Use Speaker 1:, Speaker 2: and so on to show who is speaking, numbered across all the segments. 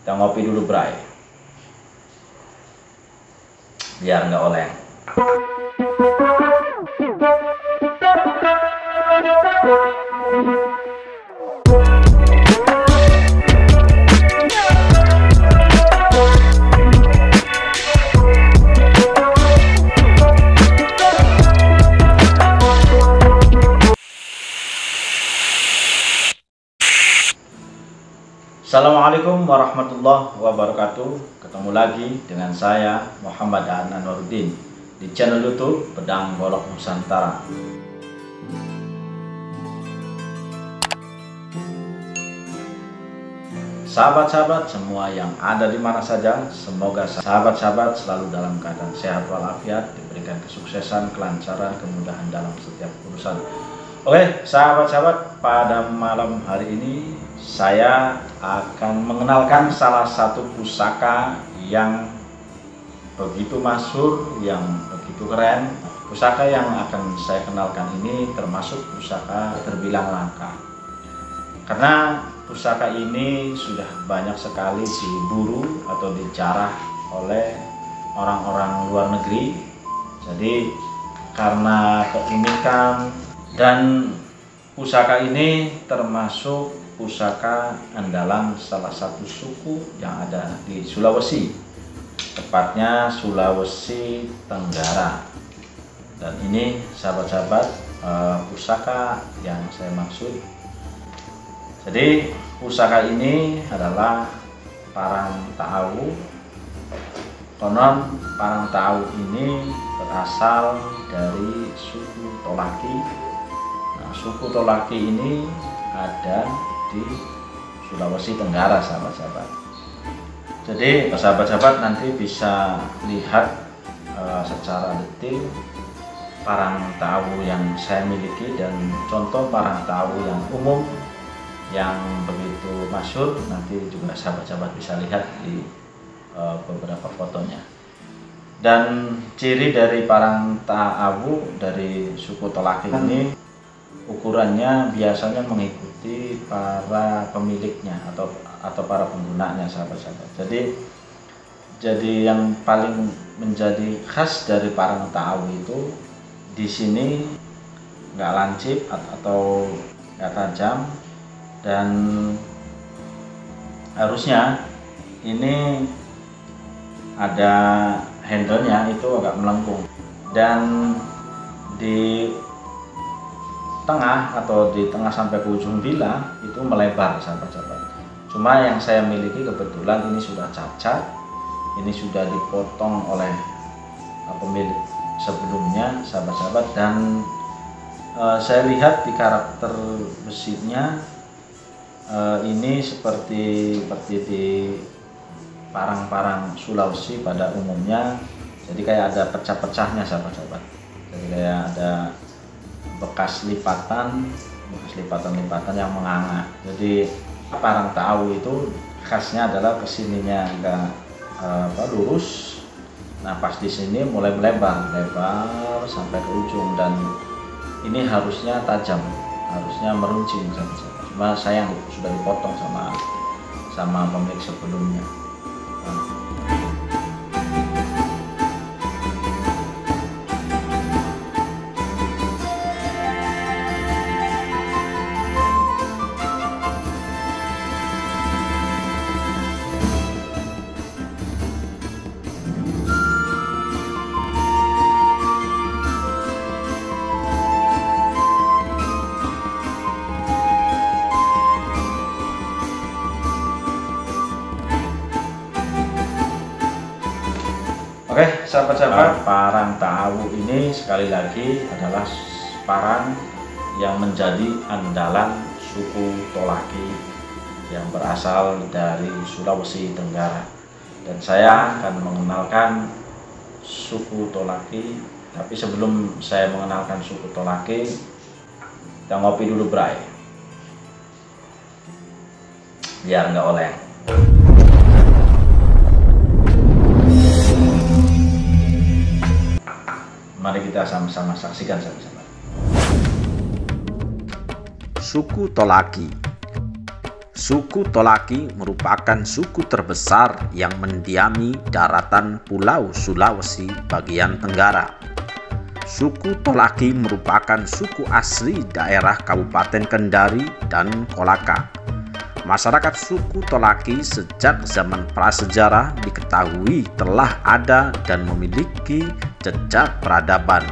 Speaker 1: Kita ngopi dulu, Bray, biar nggak oleng. Assalamualaikum warahmatullahi wabarakatuh. Ketemu lagi dengan saya Muhammad Anwaruddin di channel YouTube Pedang Golok Nusantara. Sahabat-sahabat semua yang ada di mana saja, semoga sahabat-sahabat selalu dalam keadaan sehat walafiat, diberikan kesuksesan, kelancaran, kemudahan dalam setiap urusan. Oke, sahabat-sahabat, pada malam hari ini saya akan mengenalkan salah satu pusaka yang begitu masyhur, yang begitu keren. Pusaka yang akan saya kenalkan ini termasuk pusaka terbilang langka, karena pusaka ini sudah banyak sekali diburu atau dijarah oleh orang-orang luar negeri. Jadi karena keunikan, dan pusaka ini termasuk pusaka andalan salah satu suku yang ada di Sulawesi, tepatnya Sulawesi Tenggara. Dan ini sahabat-sahabat, pusaka yang saya maksud. Jadi pusaka ini adalah Parang Taau. Konon Parang Taau ini berasal dari suku Tolaki. Suku Tolaki ini ada di Sulawesi Tenggara, sahabat-sahabat. Jadi sahabat-sahabat nanti bisa lihat secara detail Parang Taau yang saya miliki dan contoh Parang Taau yang umum yang begitu masyhur. Nanti juga sahabat-sahabat bisa lihat di beberapa fotonya. Dan ciri dari Parang Taau dari suku Tolaki ini, ukurannya biasanya mengikuti para pemiliknya atau para penggunanya, sahabat-sahabat. Jadi yang paling menjadi khas dari Parang Taau itu di sini nggak lancip atau nggak tajam, dan harusnya ini ada handle-nya itu agak melengkung, dan di tengah atau di tengah sampai ke ujung bila itu melebar, sahabat-sahabat. Cuma yang saya miliki kebetulan ini sudah cacat, ini sudah dipotong oleh pemilik sebelumnya, sahabat-sahabat. Dan saya lihat di karakter besinya ini seperti di parang-parang Sulawesi pada umumnya. Jadi kayak ada pecah-pecahnya, sahabat-sahabat. Jadi kayak ada bekas lipatan yang menganga. Jadi Parang Taau itu khasnya adalah kesininya enggak lurus. Nah, pas di sini mulai melebar sampai ke ujung, dan ini harusnya tajam, harusnya meruncing, sahabat-sahabat. Cuma sayang sudah dipotong sama pemilik sebelumnya. Oke, sahabat-sahabat, Parang Taau ini sekali lagi adalah parang yang menjadi andalan suku Tolaki yang berasal dari Sulawesi Tenggara. Dan saya akan mengenalkan suku Tolaki. Tapi sebelum saya mengenalkan suku Tolaki, kita ngopi dulu, Bray, biar nggak oleng. Mari kita sama-sama saksikan, sahabat-sahabat.
Speaker 2: Suku Tolaki Suku Tolaki merupakan suku terbesar yang mendiami daratan Pulau Sulawesi bagian tenggara. Suku Tolaki merupakan suku asli daerah Kabupaten Kendari dan Kolaka. Masyarakat suku Tolaki sejak zaman prasejarah diketahui telah ada dan memiliki jejak peradaban.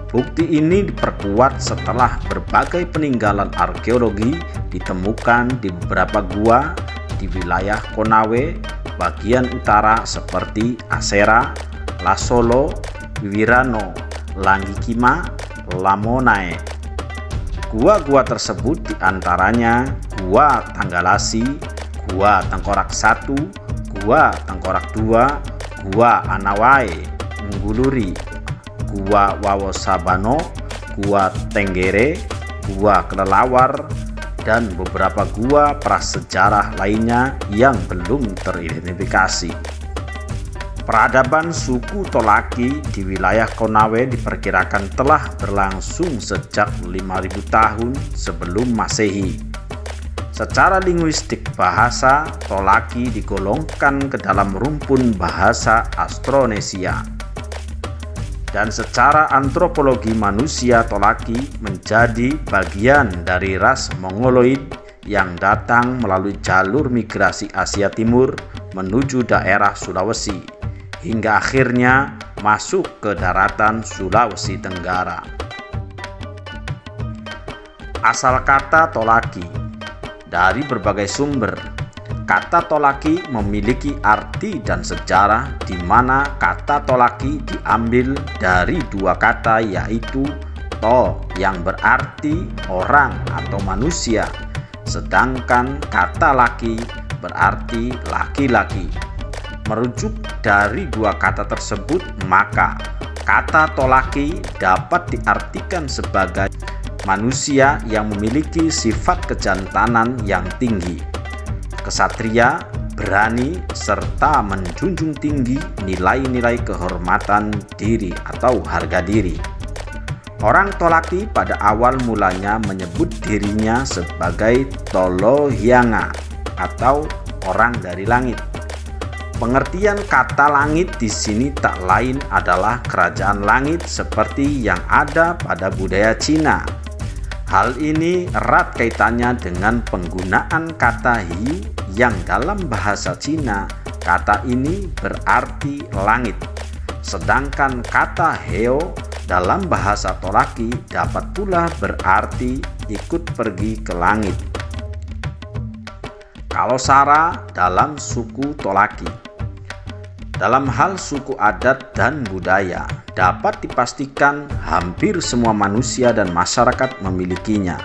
Speaker 2: Bukti ini diperkuat setelah berbagai peninggalan arkeologi ditemukan di beberapa gua di wilayah Konawe bagian utara seperti Asera, Lasolo, Wiwirano, Langikima, Lamonae. Gua-gua tersebut diantaranya Gua Tanggalasi, Gua Tengkorak 1, Gua Tengkorak 2, Gua Anawae, Ngguluri, Gua Wawosabano, Gua Tenggere, Gua Kelelawar, dan beberapa gua prasejarah lainnya yang belum teridentifikasi. Peradaban suku Tolaki di wilayah Konawe diperkirakan telah berlangsung sejak 5.000 tahun sebelum Masehi. Secara linguistik, bahasa Tolaki digolongkan ke dalam rumpun bahasa Austronesia. Dan secara antropologi, manusia Tolaki menjadi bagian dari ras Mongoloid yang datang melalui jalur migrasi Asia Timur menuju daerah Sulawesi, hingga akhirnya masuk ke daratan Sulawesi Tenggara. Asal kata Tolaki. Dari berbagai sumber, kata Tolaki memiliki arti dan sejarah di mana kata Tolaki diambil dari dua kata, yaitu to yang berarti orang atau manusia, sedangkan kata laki berarti laki-laki. Merujuk dari dua kata tersebut, maka kata Tolaki dapat diartikan sebagai manusia yang memiliki sifat kejantanan yang tinggi, kesatria, berani, serta menjunjung tinggi nilai-nilai kehormatan diri atau harga diri. Orang Tolaki pada awal mulanya menyebut dirinya sebagai Tolohyanga atau orang dari langit. Pengertian kata langit di sini tak lain adalah kerajaan langit seperti yang ada pada budaya Cina. Hal ini erat kaitannya dengan penggunaan kata Hiu yang dalam bahasa Cina kata ini berarti langit. Sedangkan kata Heo dalam bahasa Tolaki dapat pula berarti ikut pergi ke langit. Kalosara dalam suku Tolaki. Dalam hal suku adat dan budaya, dapat dipastikan hampir semua manusia dan masyarakat memilikinya.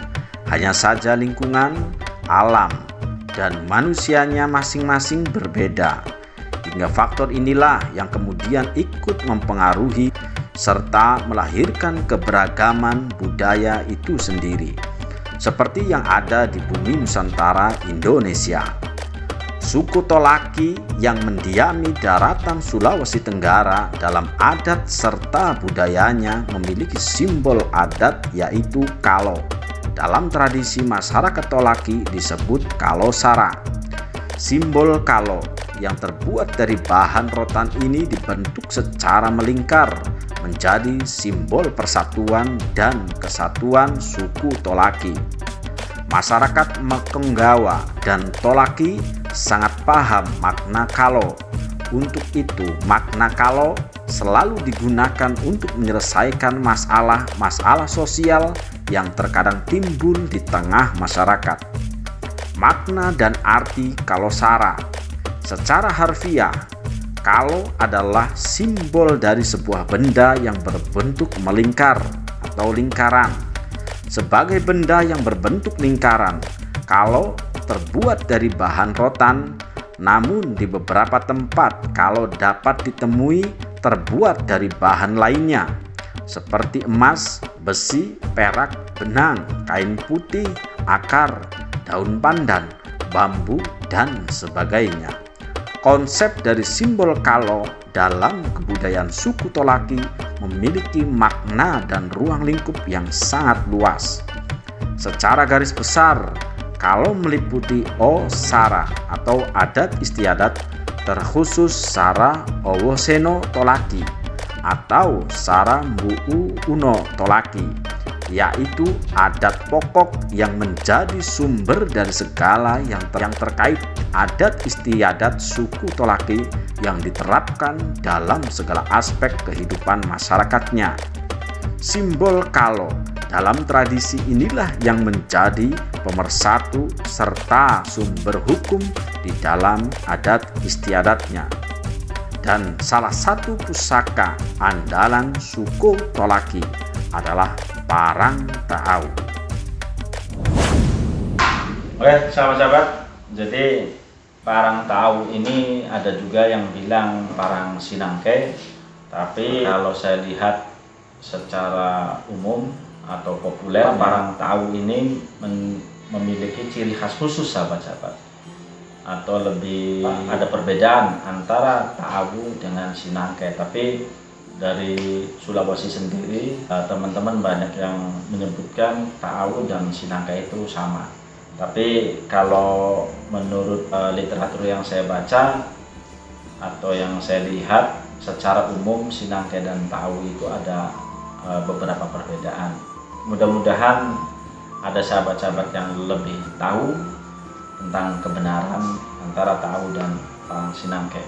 Speaker 2: Hanya saja lingkungan, alam, dan manusianya masing-masing berbeda. Hingga faktor inilah yang kemudian ikut mempengaruhi serta melahirkan keberagaman budaya itu sendiri, seperti yang ada di bumi Nusantara Indonesia. Suku Tolaki yang mendiami daratan Sulawesi Tenggara dalam adat serta budayanya memiliki simbol adat yaitu kalo. Dalam tradisi masyarakat Tolaki disebut kalosara. Simbol kalo yang terbuat dari bahan rotan ini dibentuk secara melingkar menjadi simbol persatuan dan kesatuan suku Tolaki. Masyarakat Mekenggawa dan Tolaki sangat paham makna kalo. Untuk itu, makna kalo selalu digunakan untuk menyelesaikan masalah-masalah sosial yang terkadang timbul di tengah masyarakat. Makna dan arti kalosara. Secara harfiah, kalo adalah simbol dari sebuah benda yang berbentuk melingkar atau lingkaran. Sebagai benda yang berbentuk lingkaran, kalo terbuat dari bahan rotan, namun di beberapa tempat kalo dapat ditemui terbuat dari bahan lainnya seperti emas, besi, perak, benang, kain putih, akar, daun pandan, bambu, dan sebagainya. Konsep dari simbol kalo dalam kebudayaan suku Tolaki memiliki makna dan ruang lingkup yang sangat luas. Secara garis besar, kalau meliputi O Sara atau adat istiadat terkhusus Sara Owoseno Tolaki atau Sara Mbuu Uno Tolaki, yaitu adat pokok yang menjadi sumber dari segala yang terkait adat istiadat suku Tolaki yang diterapkan dalam segala aspek kehidupan masyarakatnya. Simbol kalo dalam tradisi inilah yang menjadi pemersatu serta sumber hukum di dalam adat istiadatnya. Dan salah satu pusaka andalan suku Tolaki adalah parang taau.
Speaker 1: Oke sahabat-sahabat, jadi parang taau ini ada juga yang bilang parang sinangke, tapi kalau saya lihat secara umum atau populer, parang taau ini memiliki ciri khas khusus sahabat-sahabat, atau lebih ada perbedaan antara taau dengan sinangke. Tapi dari Sulawesi sendiri teman-teman banyak yang menyebutkan taau dan sinangke itu sama. Tapi kalau menurut literatur yang saya baca atau yang saya lihat, secara umum sinangke dan taau itu ada beberapa perbedaan. Mudah-mudahan ada sahabat-sahabat yang lebih tahu tentang kebenaran antara taau dan parang sinangke.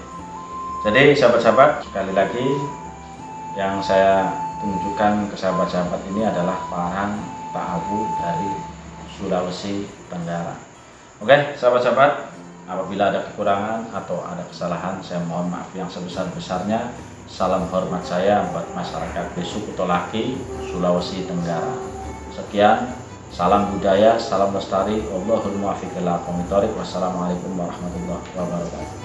Speaker 1: Jadi sahabat-sahabat, sekali lagi yang saya tunjukkan ke sahabat-sahabat ini adalah parang taau dari Sulawesi Tenggara. Oke sahabat-sahabat, apabila ada kekurangan atau ada kesalahan, saya mohon maaf yang sebesar-besarnya. Salam hormat saya buat masyarakat suku Tolaki, Sulawesi Tenggara. Sekian, salam budaya, salam lestari. Wallahul muwaffiq ila aqwamit thoriq. Wassalamualaikum warahmatullahi wabarakatuh.